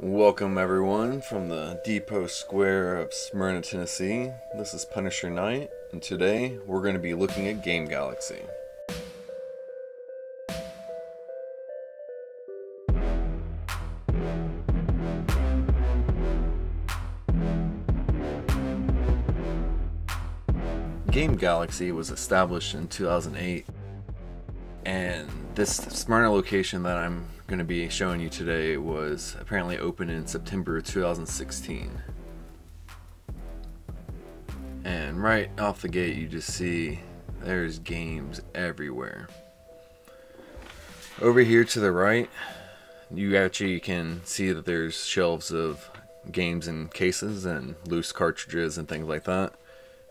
Welcome everyone from the Depot Square of Smyrna, Tennessee. This is Punisher Knight, and today we're going to be looking at Game Galaxy. Game Galaxy was established in 2008, and this Smyrna location that I'm going to be showing you today was apparently opened in September 2016. And right off the gate you just see there's games everywhere. Over here to the right you actually can see that there's shelves of games in cases and loose cartridges and things like that.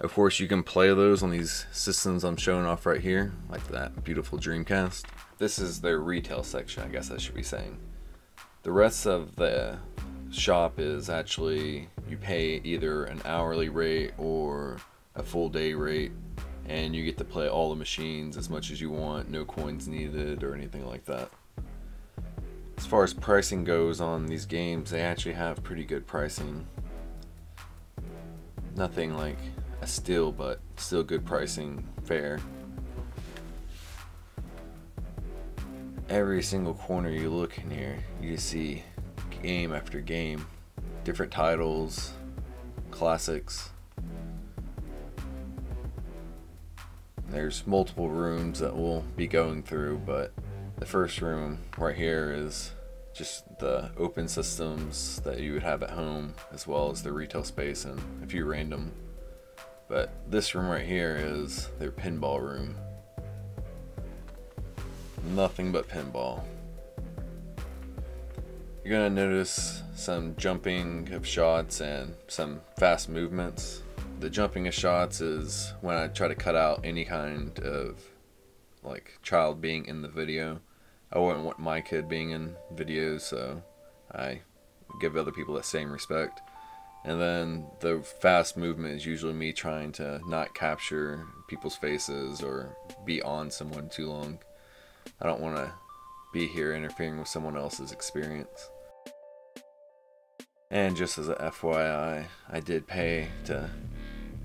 Of course, you can play those on these systems I'm showing off right here, like that beautiful Dreamcast. This is their retail section, I guess I should be saying. The rest of the shop is actually, you pay either an hourly rate or a full day rate, and you get to play all the machines as much as you want, no coins needed or anything like that. As far as pricing goes on these games, they actually have pretty good pricing. Nothing like a steal, but still good pricing, fair. Every single corner you look in here, you see game after game, different titles, classics. There's multiple rooms that we'll be going through, but the first room right here is just the open systems that you would have at home, as well as the retail space and a few random. But this room right here is their pinball room. Nothing but pinball. You're gonna notice some jumping of shots and some fast movements. The jumping of shots is when I try to cut out any kind of like child being in the video. I wouldn't want my kid being in videos, so I give other people that same respect. And then the fast movement is usually me trying to not capture people's faces or be on someone too long. I don't want to be here interfering with someone else's experience. And just as a FYI, I did pay to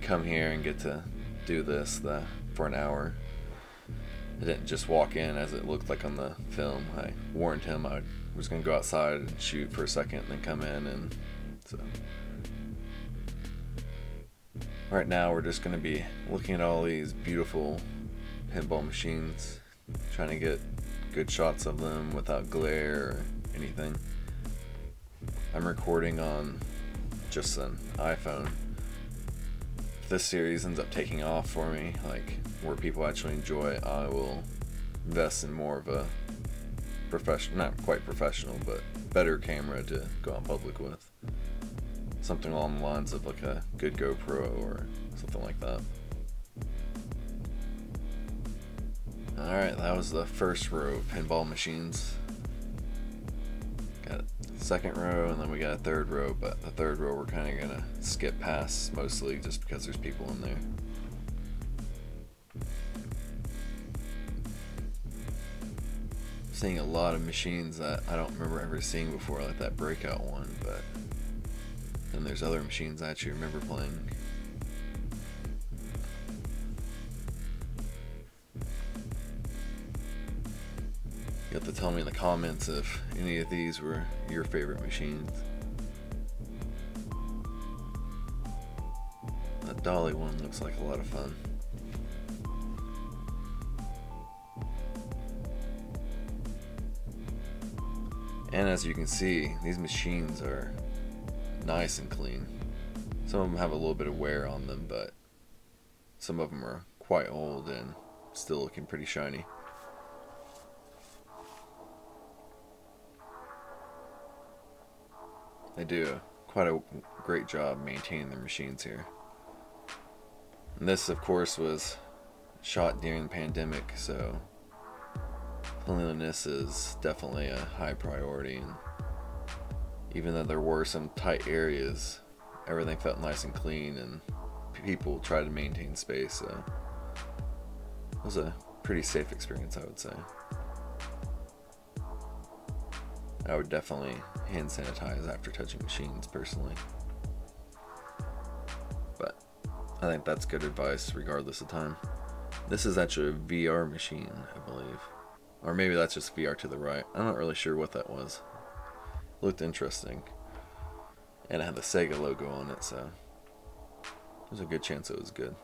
come here and get to do this for an hour. I didn't just walk in as it looked like on the film. I warned him I was going to go outside and shoot for a second and then come in, and so... Right now we're just going to be looking at all these beautiful pinball machines, trying to get good shots of them without glare or anything. I'm recording on just an iPhone. If this series ends up taking off for me, like where people actually enjoy it, I will invest in more of a professional, not quite professional, but better camera to go out public with. Something along the lines of like a good GoPro or something like that. Alright, that was the first row of pinball machines. Got a second row, and then we got a third row, but the third row we're kind of gonna skip past mostly just because there's people in there. Seeing a lot of machines that I don't remember ever seeing before, like that breakout one, but then there's other machines I actually remember playing. You have to tell me in the comments if any of these were your favorite machines. That dolly one looks like a lot of fun. And as you can see, these machines are nice and clean. Some of them have a little bit of wear on them, but some of them are quite old and still looking pretty shiny. They do quite a great job maintaining their machines here. And this, of course, was shot during the pandemic, so cleanliness is definitely a high priority. And even though there were some tight areas, everything felt nice and clean, and people tried to maintain space, so it was a pretty safe experience, I would say. I would definitely hand sanitize after touching machines personally. But I think that's good advice regardless of time. This is actually a VR machine, I believe. Or maybe that's just VR to the right. I'm not really sure what that was. It looked interesting. And it had the Sega logo on it, so there's a good chance it was good.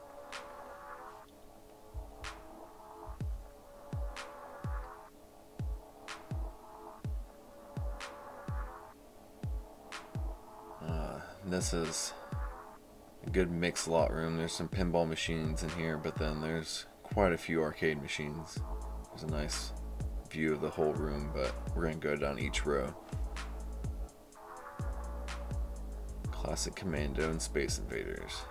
This is a good mixed lot room. There's some pinball machines in here, but then there's quite a few arcade machines. There's a nice view of the whole room, but we're going to go down each row. Classic Commando and Space Invaders.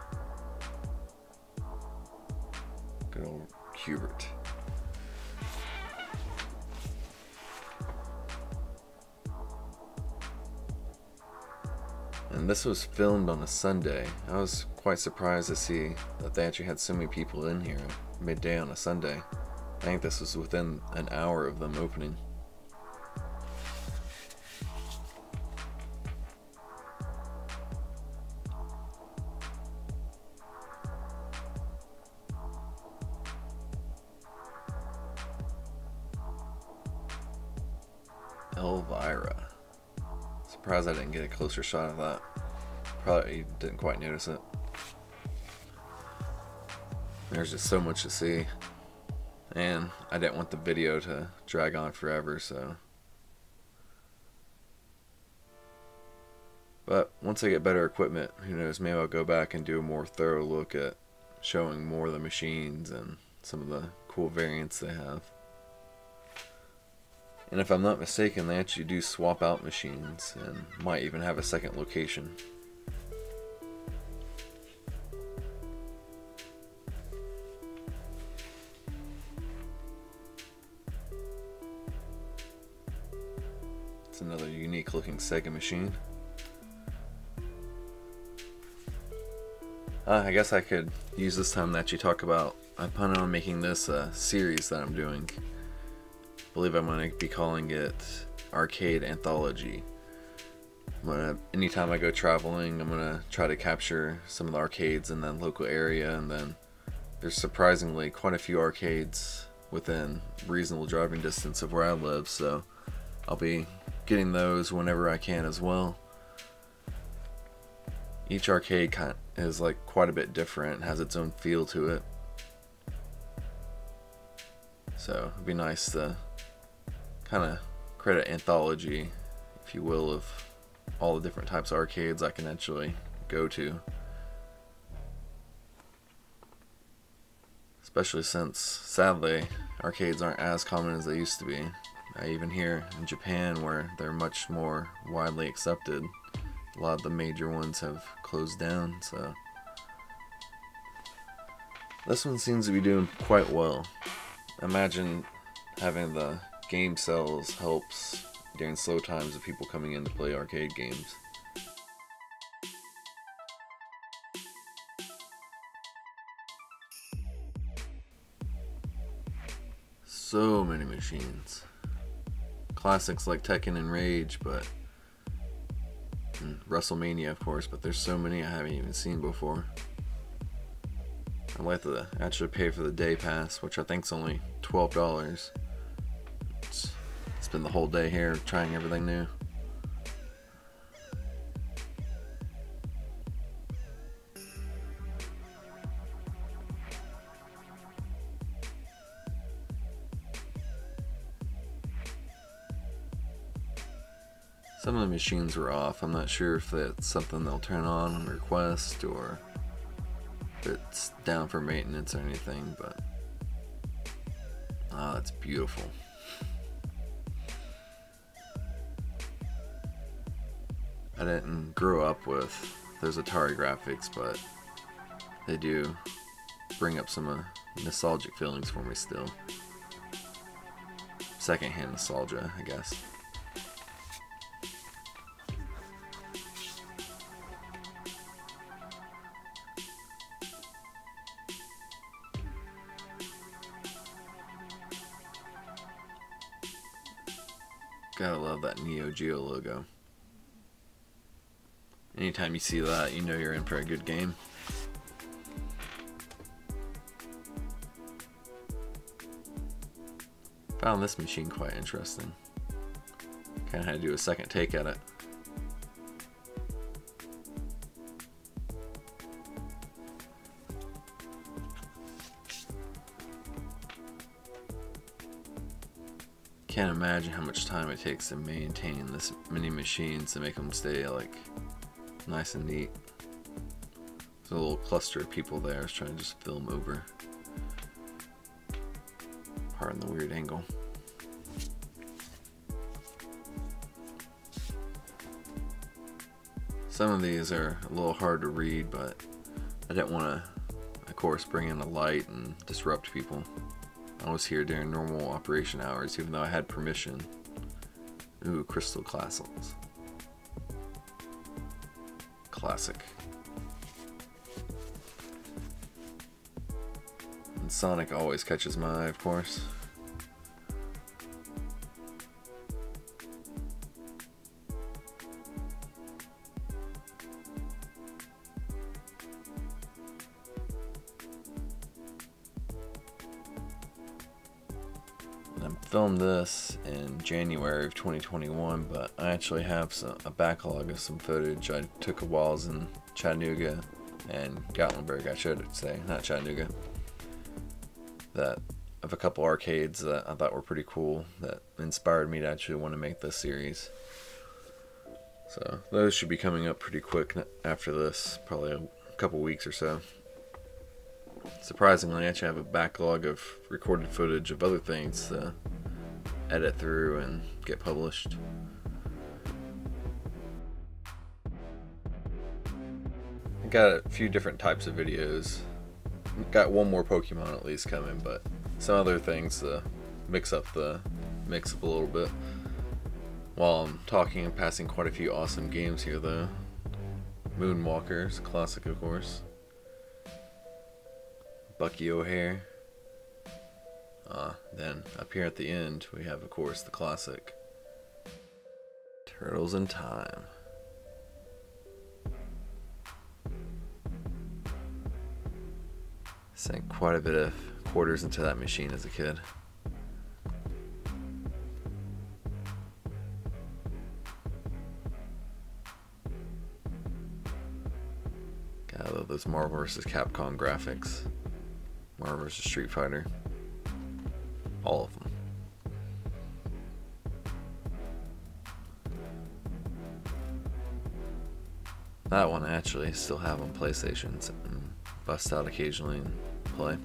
Good old Hubert. And this was filmed on a Sunday. I was quite surprised to see that they actually had so many people in here midday on a Sunday. I think this was within an hour of them opening. Elvira. Surprised I didn't get a closer shot of that. Probably didn't quite notice it. There's just so much to see. And I didn't want the video to drag on forever, so. But once I get better equipment, who knows, maybe I'll go back and do a more thorough look at showing more of the machines and some of the cool variants they have. And if I'm not mistaken, they actually do swap out machines and might even have a second location. It's another unique looking Sega machine. I guess I could use this time to actually talk about, I plan on making this a series that I'm doing. I believe I'm going to be calling it Arcade Anthology. Anytime I go traveling, I'm going to try to capture some of the arcades in that local area, and then there's surprisingly quite a few arcades within reasonable driving distance of where I live, so I'll be getting those whenever I can as well. Each arcade is like quite a bit different, has its own feel to it. So it'd be nice to kind of create an anthology, if you will, of all the different types of arcades I can actually go to. Especially since, sadly, arcades aren't as common as they used to be. Even here in Japan, where they're much more widely accepted, a lot of the major ones have closed down, so. This one seems to be doing quite well. Imagine having the game cells helps during slow times of people coming in to play arcade games. So many machines. Classics like Tekken and Rage, but and WrestleMania of course, but there's so many I haven't even seen before. I'd like to actually pay for the day pass, which I think is only $12. Spend the whole day here trying everything new. Some of the machines were off. I'm not sure if that's something they'll turn on request or if it's down for maintenance or anything, but that's beautiful. I didn't grow up with those Atari graphics, but they do bring up some nostalgic feelings for me still. Secondhand nostalgia, I guess. Gotta love that Neo Geo logo. Anytime you see that, you know you're in for a good game. Found this machine quite interesting. Kinda had to do a second take at it. Can't imagine how much time it takes to maintain this many machines to make them stay like nice and neat. There's a little cluster of people there. I was trying to just film over. Pardon the weird angle. Some of these are a little hard to read, but I didn't want to, of course, bring in a light and disrupt people. I was here during normal operation hours, even though I had permission. Ooh, crystal castles. Classic. And Sonic always catches my eye, of course. I filmed this in January of 2021, but I actually have a backlog of some footage I took while I was in Chattanooga and Gatlinburg, I should say, not Chattanooga, that of a couple arcades that I thought were pretty cool that inspired me to actually want to make this series. So those should be coming up pretty quick after this, probably a couple weeks or so. Surprisingly, I actually have a backlog of recorded footage of other things to edit through and get published. I got a few different types of videos. Got one more Pokemon at least coming, but some other things to mix up a little bit. While I'm talking and passing quite a few awesome games here though. Moonwalkers, classic of course. Bucky O'Hare. Then up here at the end we have of course the classic Turtles in Time. Sank quite a bit of quarters into that machine as a kid. Gotta love those Marvel vs. Capcom graphics. Marvel vs. Street Fighter. All of them. That one I actually still have on PlayStation and bust out occasionally and play.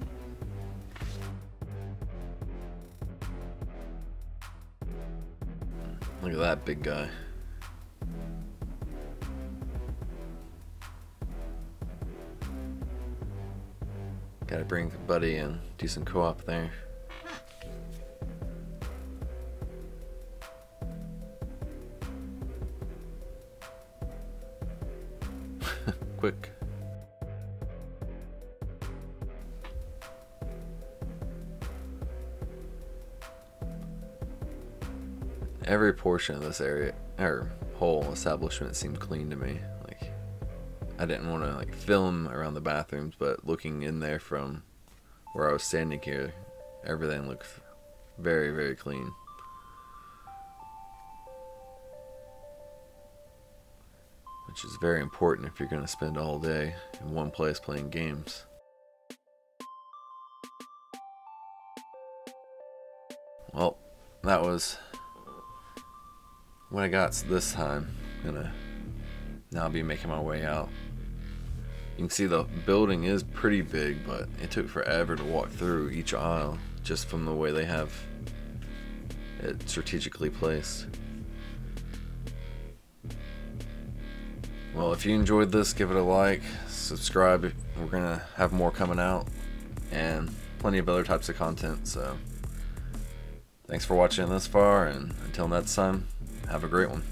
Look at that big guy. Gotta bring a buddy and do some co-op there. Quick. Every portion of this area, or whole establishment, seemed clean to me. Like, I didn't want to film around the bathrooms, but looking in there from where I was standing here, everything looked very, very clean. Which is very important if you're going to spend all day in one place playing games. Well, that was what I got this time. I'm gonna now be making my way out. You can see the building is pretty big, but it took forever to walk through each aisle just from the way they have it strategically placed. Well, if you enjoyed this, give it a like, subscribe. We're gonna have more coming out and plenty of other types of content, so thanks for watching this far, and until next time, have a great one.